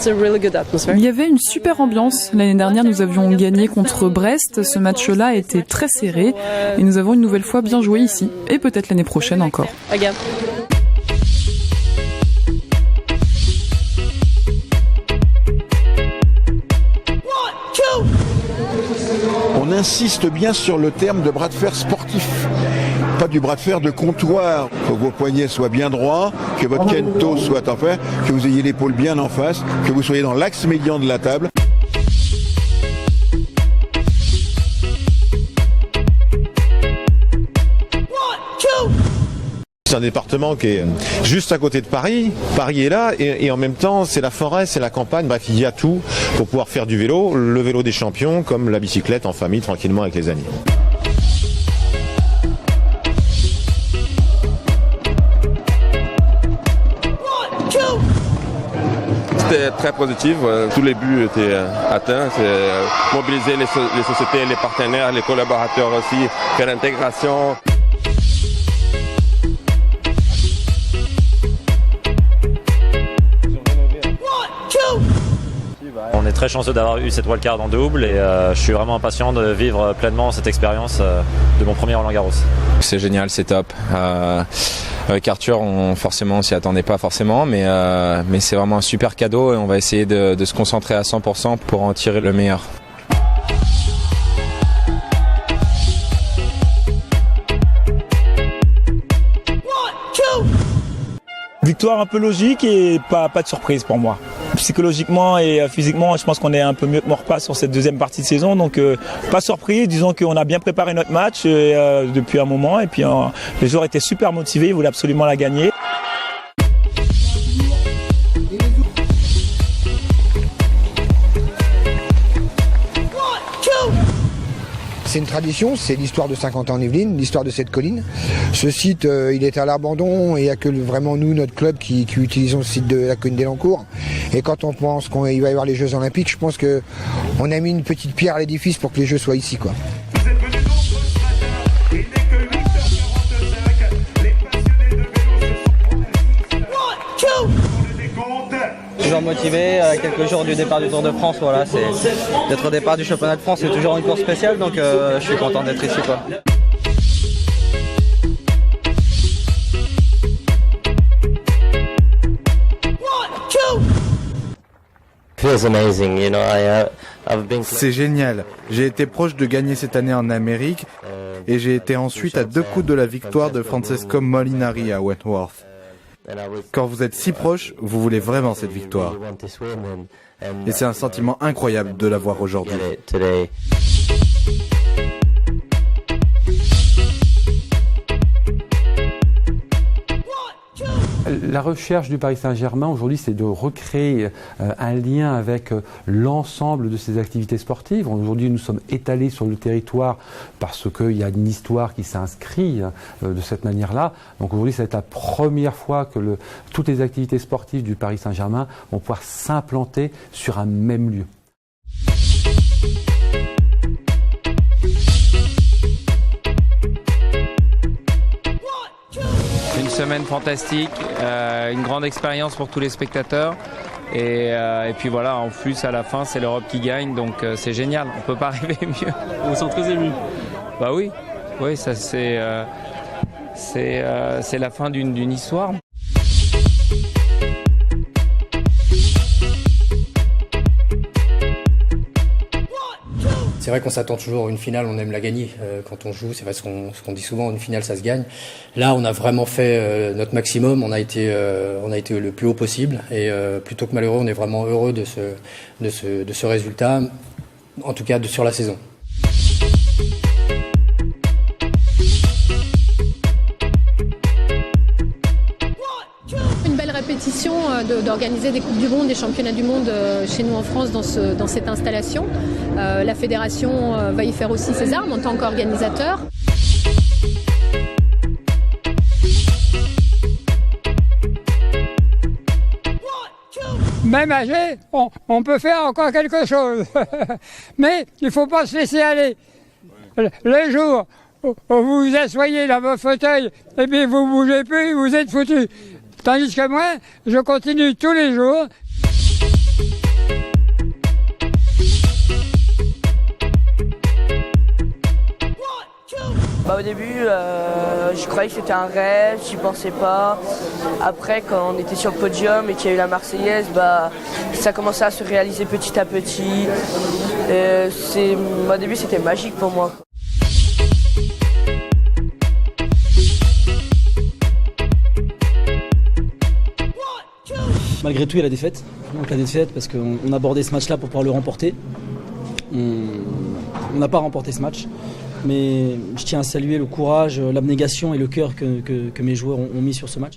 Il y avait une super ambiance. L'année dernière, nous avions gagné contre Brest. Ce match-là était très serré et nous avons une nouvelle fois bien joué ici. Et peut-être l'année prochaine encore. On insiste bien sur le terme de bras de fer sportif. Pas du bras de fer de comptoir. Il faut que vos poignets soient bien droits, que votre kento soit en fait, que vous ayez l'épaule bien en face, que vous soyez dans l'axe médian de la table. C'est un département qui est juste à côté de Paris. Paris est là et en même temps c'est la forêt, c'est la campagne. Bref, il y a tout pour pouvoir faire du vélo, le vélo des champions comme la bicyclette en famille tranquillement avec les amis. C'était très positif, tous les buts étaient atteints, c'est mobiliser les sociétés, les partenaires, les collaborateurs aussi, faire l'intégration. On est très chanceux d'avoir eu cette wildcard en double et je suis vraiment impatient de vivre pleinement cette expérience de mon premier Roland Garros. C'est génial, c'est top. Avec Arthur, on s'y attendait pas forcément, mais c'est vraiment un super cadeau et on va essayer de se concentrer à 100% pour en tirer le meilleur. Victoire un peu logique et pas de surprise pour moi. Psychologiquement et physiquement, je pense qu'on est un peu mieux que Maurepas sur cette deuxième partie de saison. Donc pas surpris, disons qu'on a bien préparé notre match depuis un moment. Et puis les joueurs étaient super motivés, ils voulaient absolument la gagner. C'est une tradition, c'est l'histoire de Saint-Quentin-en-Yvelines, l'histoire de cette colline. Ce site, il est à l'abandon et il n'y a que vraiment nous, notre club, qui utilisons le site de la colline d'Elancourt. Et quand on pense qu'il va y avoir les Jeux Olympiques, je pense qu'on a mis une petite pierre à l'édifice pour que les Jeux soient ici, quoi. Toujours motivé, quelques jours du départ du Tour de France, voilà, d'être au départ du championnat de France, c'est toujours une course spéciale, donc je suis content d'être ici, quoi. C'est génial. J'ai été proche de gagner cette année en Amérique et j'ai été ensuite à 2 coups de la victoire de Francesco Molinari à Wentworth. Quand vous êtes si proche, vous voulez vraiment cette victoire. Et c'est un sentiment incroyable de l'avoir aujourd'hui. La recherche du Paris Saint-Germain aujourd'hui, c'est de recréer un lien avec l'ensemble de ces activités sportives. Aujourd'hui, nous sommes étalés sur le territoire parce qu'il y a une histoire qui s'inscrit de cette manière-là. Donc aujourd'hui, ça va être la première fois que toutes les activités sportives du Paris Saint-Germain vont pouvoir s'implanter sur un même lieu. Une semaine fantastique, une grande expérience pour tous les spectateurs et puis voilà, en plus à la fin c'est l'Europe qui gagne, donc c'est génial, on peut pas rêver mieux. On sent très ému. Bah oui, ça c'est la fin d'une histoire. C'est vrai qu'on s'attend toujours à une finale, on aime la gagner. Quand on joue, c'est vrai ce qu'on dit souvent, une finale ça se gagne. Là, on a vraiment fait notre maximum, on a été le plus haut possible et plutôt que malheureux, on est vraiment heureux de ce résultat, en tout cas sur la saison. Répétition d'organiser des Coupes du Monde, des Championnats du Monde chez nous en France dans cette installation. La fédération va y faire aussi ses armes en tant qu'organisateur. Même âgé, on peut faire encore quelque chose. Mais il ne faut pas se laisser aller. Le jour où vous vous asseyez dans votre fauteuil et puis vous ne bougez plus, vous êtes foutu. Tandis que moi, je continue tous les jours. Au début, je croyais que c'était un rêve, j'y pensais pas. Après, quand on était sur le podium et qu'il y a eu la Marseillaise, ça commençait à se réaliser petit à petit. Au début, c'était magique pour moi. Malgré tout, il y a la défaite. Donc la défaite parce qu'on abordait ce match-là pour pouvoir le remporter. On n'a pas remporté ce match. Mais je tiens à saluer le courage, l'abnégation et le cœur que mes joueurs ont mis sur ce match.